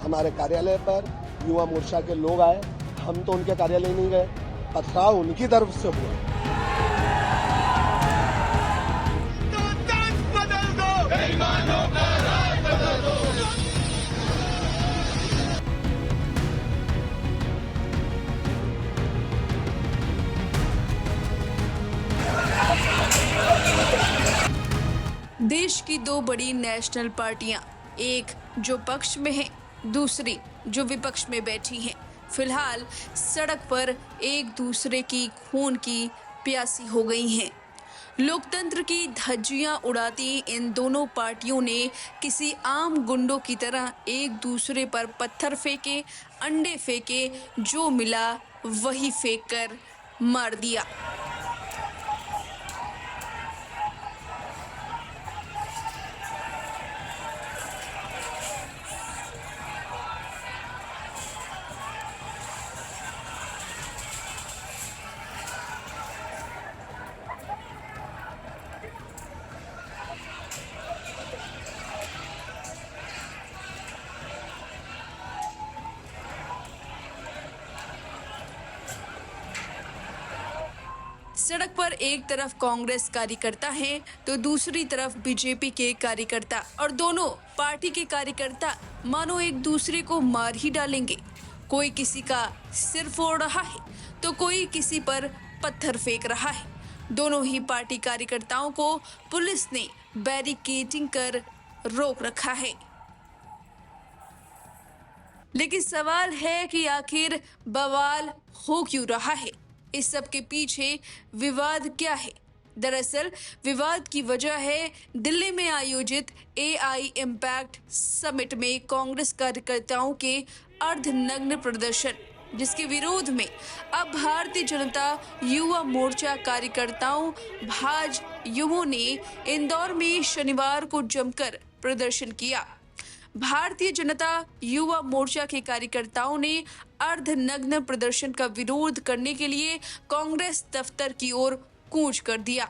हमारे कार्यालय पर युवा मोर्चा के लोग आए, हम तो उनके कार्यालय नहीं गए, पथराव उनकी तरफ से हुआ। देश की दो बड़ी नेशनल पार्टियां, एक जो पक्ष में है, दूसरी जो विपक्ष में बैठी हैं, फिलहाल सड़क पर एक दूसरे की खून की प्यासी हो गई हैं। लोकतंत्र की धज्जियां उड़ाती इन दोनों पार्टियों ने किसी आम गुंडों की तरह एक दूसरे पर पत्थर फेंके, अंडे फेंके, जो मिला वही फेंक कर मार दिया। सड़क पर एक तरफ कांग्रेस कार्यकर्ता हैं तो दूसरी तरफ बीजेपी के कार्यकर्ता, और दोनों पार्टी के कार्यकर्ता मानो एक दूसरे को मार ही डालेंगे। कोई किसी का सिर फोड़ रहा है तो कोई किसी पर पत्थर फेंक रहा है। दोनों ही पार्टी कार्यकर्ताओं को पुलिस ने बैरिकेडिंग कर रोक रखा है। लेकिन सवाल है कि आखिर बवाल हो क्यों रहा है? इस सब के पीछे विवाद क्या है? दरअसल विवाद की वजह है दिल्ली में आयोजित AI इम्पैक्ट समिट में कांग्रेस कार्यकर्ताओं के अर्धनग्न प्रदर्शन, जिसके विरोध में अब भारतीय जनता युवा मोर्चा कार्यकर्ताओं भाजयुमो ने इंदौर में शनिवार को जमकर प्रदर्शन किया। भारतीय जनता युवा मोर्चा के कार्यकर्ताओं ने अर्धनग्न प्रदर्शन का विरोध करने के लिए कांग्रेस दफ्तर की ओर कूच कर दिया।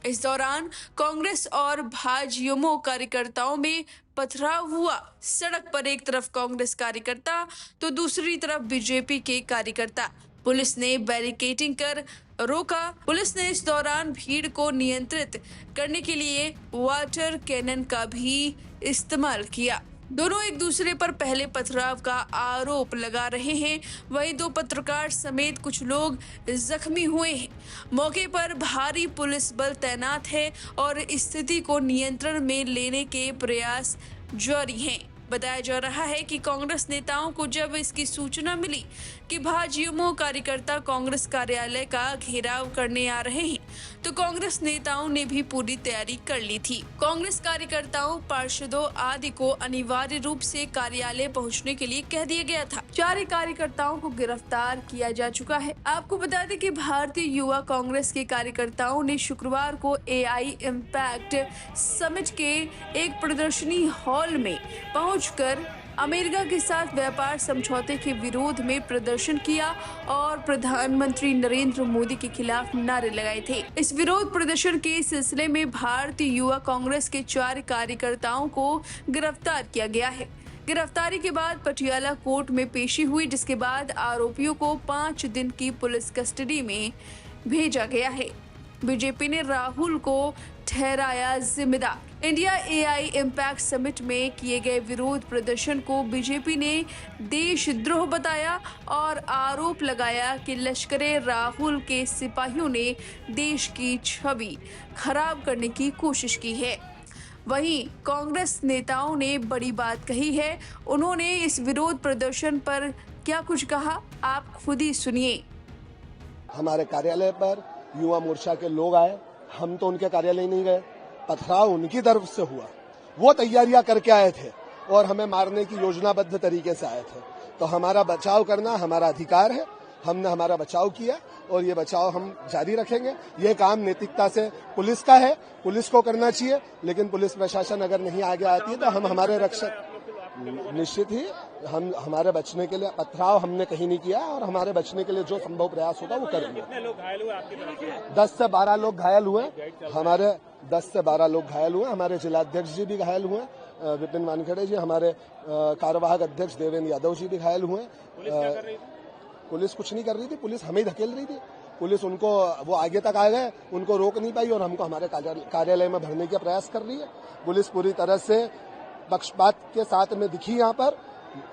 इस दौरान कांग्रेस और भाजयुमो कार्यकर्ताओं में पथराव हुआ। सड़क पर एक तरफ कांग्रेस कार्यकर्ता तो दूसरी तरफ बीजेपी के कार्यकर्ता। पुलिस ने बैरिकेडिंग कर रोका। पुलिस ने इस दौरान भीड़ को नियंत्रित करने के लिए वाटर कैनन का भी इस्तेमाल किया। दोनों एक दूसरे पर पहले पथराव का आरोप लगा रहे हैं। वहीं दो पत्रकार समेत कुछ लोग जख्मी हुए हैं। मौके पर भारी पुलिस बल तैनात है और स्थिति को नियंत्रण में लेने के प्रयास जारी हैं। बताया जा रहा है कि कांग्रेस नेताओं को जब इसकी सूचना मिली कि भाजयुमो कार्यकर्ता कांग्रेस कार्यालय का घेराव करने आ रहे हैं, तो कांग्रेस नेताओं ने भी पूरी तैयारी कर ली थी। कांग्रेस कार्यकर्ताओं, पार्षदों आदि को अनिवार्य रूप से कार्यालय पहुंचने के लिए कह दिया गया था। 4 कार्यकर्ताओं को गिरफ्तार किया जा चुका है। आपको बता दें कि भारतीय युवा कांग्रेस के कार्यकर्ताओं ने शुक्रवार को AI इम्पैक्ट समिट के एक प्रदर्शनी हॉल में पहुंचकर अमेरिका के साथ व्यापार समझौते के विरोध में प्रदर्शन किया और प्रधानमंत्री नरेंद्र मोदी के खिलाफ नारे लगाए थे। इस विरोध प्रदर्शन के सिलसिले में भारतीय युवा कांग्रेस के 4 कार्यकर्ताओं को गिरफ्तार किया गया है। गिरफ्तारी के बाद पटियाला कोर्ट में पेशी हुई, जिसके बाद आरोपियों को 5 दिन की पुलिस कस्टडी में भेजा गया है। बीजेपी ने राहुल को ठहराया जिम्मेदार। इंडिया AI इम्पैक्ट समिट में किए गए विरोध प्रदर्शन को बीजेपी ने देशद्रोह बताया और आरोप लगाया कि लश्करे राहुल के सिपाहियों ने देश की छवि खराब करने की कोशिश की है। वहीं कांग्रेस नेताओं ने बड़ी बात कही है। उन्होंने इस विरोध प्रदर्शन पर क्या कुछ कहा, आप खुद ही सुनिए। हमारे कार्यालय पर युवा मोर्चा के लोग आए, हम तो उनके कार्यालय नहीं गए, पथराव उनकी तरफ से हुआ। वो तैयारियां करके आए थे और हमें मारने की योजनाबद्ध तरीके से आए थे। तो हमारा बचाव करना हमारा अधिकार है। हमने हमारा बचाव किया और ये बचाव हम जारी रखेंगे। ये काम नैतिकता से पुलिस का है, पुलिस को करना चाहिए। लेकिन पुलिस प्रशासन अगर नहीं आगे आती है तो हम हमारे रक्षक निश्चित ही हम हमारे बचने के लिए पथराव हमने कहीं नहीं किया और हमारे बचने के लिए जो संभव प्रयास होगा वो करेंगे। कितने लोग घायल हुए आपकी तरफ से? 10 से 12 लोग घायल हुए। हमारे 10 से 12 लोग घायल हुए। हमारे जिलाध्यक्ष जी भी घायल हुए विपिन वानखेड़े जी, हमारे कार्यवाहक अध्यक्ष देवेंद्र यादव जी भी घायल हुए। पुलिस क्या कर रही थी? पुलिस कुछ नहीं कर रही थी, पुलिस हमें ही धकेल रही थी। पुलिस उनको, वो आगे तक आ गए, उनको रोक नहीं पाई और हमको हमारे कार्यालय में भरने का प्रयास कर रही है। पुलिस पूरी तरह से पक्षपात के साथ में दिखी। यहाँ पर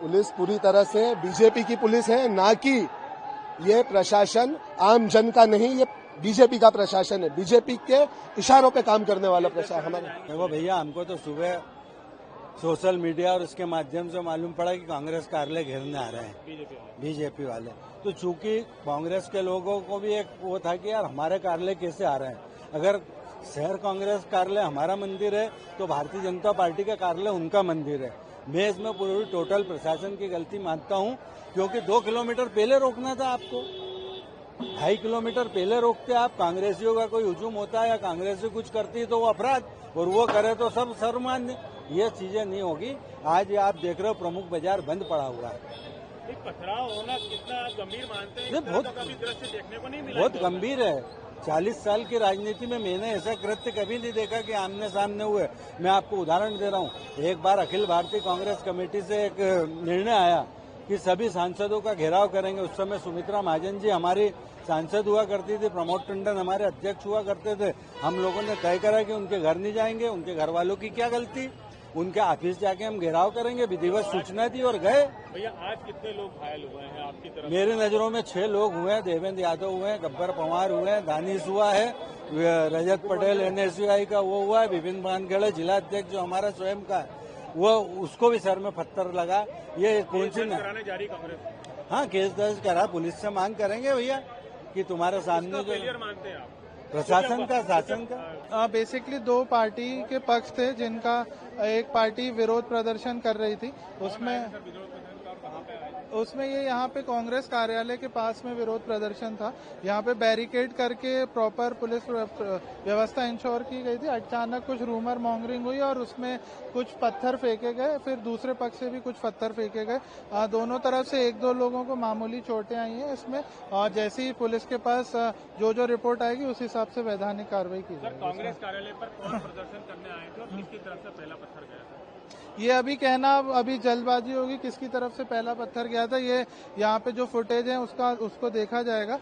पुलिस पूरी तरह से बीजेपी की पुलिस है, ना कि ये प्रशासन आम जन का नहीं, ये बीजेपी का प्रशासन है, बीजेपी के इशारों पे काम करने वाला प्रशासन हमारा। देखो भैया, हमको तो सुबह सोशल मीडिया और उसके माध्यम से मालूम पड़ा कि कांग्रेस कार्यालय घेरने आ रहे हैं बीजेपी वाले। तो चूंकि कांग्रेस के लोगों को भी एक वो था कि यार हमारे कार्यालय कैसे आ रहे हैं। अगर शहर कांग्रेस कार्यालय हमारा मंदिर है तो भारतीय जनता पार्टी का कार्यालय उनका मंदिर है। मैं इसमें पूरी टोटल प्रशासन की गलती मानता हूं, क्योंकि 2 किलोमीटर पहले रोकना था आपको, 2.5 किलोमीटर पहले रोकते आप। कांग्रेसियों का कोई हुजूम होता है या कांग्रेसी कुछ करती है तो वो अपराध, और वो करे तो सब सर्वमान्य। ये चीजें नहीं होगी। आज आप देख रहे हो प्रमुख बाजार बंद पड़ा हुआ है। पथराव होना कितना गंभीर मानते हैं? बहुत कभी दृश्य देखने को नहीं मिला। बहुत गंभीर है। 40 साल की राजनीति में मैंने ऐसा कृत्य कभी नहीं देखा कि आमने सामने हुए। मैं आपको उदाहरण दे रहा हूँ। एक बार अखिल भारतीय कांग्रेस कमेटी से एक निर्णय आया कि सभी सांसदों का घेराव करेंगे। उस समय सुमित्रा महाजन जी हमारी सांसद हुआ करती थी, प्रमोद टंडन हमारे अध्यक्ष हुआ करते थे। हम लोगों ने तय करा कि उनके घर नहीं जाएंगे। उनके घर वालों की क्या गलती, उनके ऑफिस जाके हम घेराव करेंगे। विधिवत सूचना दी और गए। भैया, आज कितने लोग घायल हुए हैं आपकी तरफ? मेरी नजरों में 6 लोग हुए हैं। देवेंद्र यादव हुए हैं, गब्बर पवार हुए हैं, दानिश हुआ है, रजत पटेल एनएसयूआई का वो हुआ है, विपिन वानखेड़े जिला अध्यक्ष जो हमारा स्वयं का है, वो उसको भी सर में पत्थर लगा। ये कौन सी कराने जा रही कांग्रेस? हाँ, केस दर्ज करा। पुलिस से मांग करेंगे भैया कि तुम्हारे सामने जो फेलियर मानते हैं आप प्रशासन का, शासन का। बेसिकली 2 पार्टी के पक्ष थे, जिनका एक पार्टी विरोध प्रदर्शन कर रही थी। उसमें ये यहाँ पे कांग्रेस कार्यालय के पास में विरोध प्रदर्शन था। यहाँ पे बैरिकेड करके प्रॉपर पुलिस व्यवस्था इंश्योर की गई थी। अचानक कुछ रूमर मॉन्गरिंग हुई और उसमें कुछ पत्थर फेंके गए। फिर दूसरे पक्ष से भी कुछ पत्थर फेंके गए। दोनों तरफ से 1-2 लोगों को मामूली चोटें आई हैं इसमें। और जैसे ही पुलिस के पास जो रिपोर्ट आएगी उस हिसाब से वैधानिक कार्रवाई की जाएगी। कांग्रेस कार्यालय पर कौन प्रदर्शन करने आए थे और किसकी तरफ से पहला पत्थर गया था? ये अभी कहना, अभी जल्दबाजी होगी किसकी तरफ से पहला पत्थर गया था। ये यहाँ पे जो फुटेज है उसको देखा जाएगा।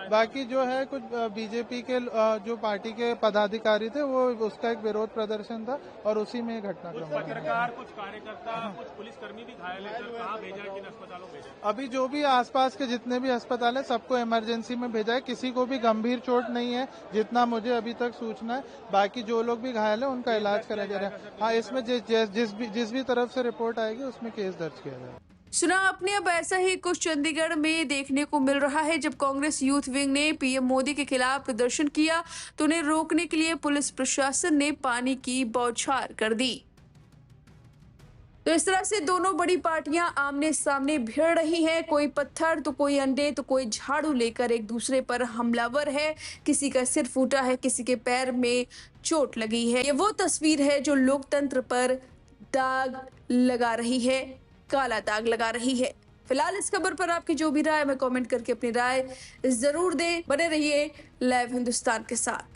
बाकी जो है कुछ बीजेपी के जो पार्टी के पदाधिकारी थे, वो उसका एक विरोध प्रदर्शन था और उसी में घटनाक्रम। पत्रकार, कुछ कार्यकर्ता, कुछ पुलिसकर्मी भी घायल है। कहाँ भेजा, किन अस्पतालों भेजा? अभी जो भी आसपास के जितने भी अस्पताल है सबको इमरजेंसी में भेजा है। किसी को भी गंभीर चोट नहीं है जितना मुझे अभी तक सूचना है। बाकी जो लोग भी घायल है उनका इलाज कराया जा रहा है। हाँ, इसमें जिस भी तरफ से रिपोर्ट आएगी उसमें केस दर्ज किया जाएगा। सुना आपने। अब ऐसा ही कुछ चंडीगढ़ में देखने को मिल रहा है। जब कांग्रेस यूथ विंग ने पीएम मोदी के खिलाफ प्रदर्शन किया तो उन्हें रोकने के लिए पुलिस प्रशासन ने पानी की बौछार कर दी। तो इस तरह से दोनों बड़ी पार्टियां आमने सामने भिड़ रही हैं। कोई पत्थर तो कोई अंडे तो कोई झाड़ू लेकर एक दूसरे पर हमलावर है। किसी का सिर फूटा है, किसी के पैर में चोट लगी है। ये वो तस्वीर है जो लोकतंत्र पर दाग लगा रही है, काला दाग लगा रही है। फिलहाल इस खबर पर आपकी जो भी राय है, मैं कमेंट करके अपनी राय जरूर दें। बने रहिए लाइव हिंदुस्तान के साथ।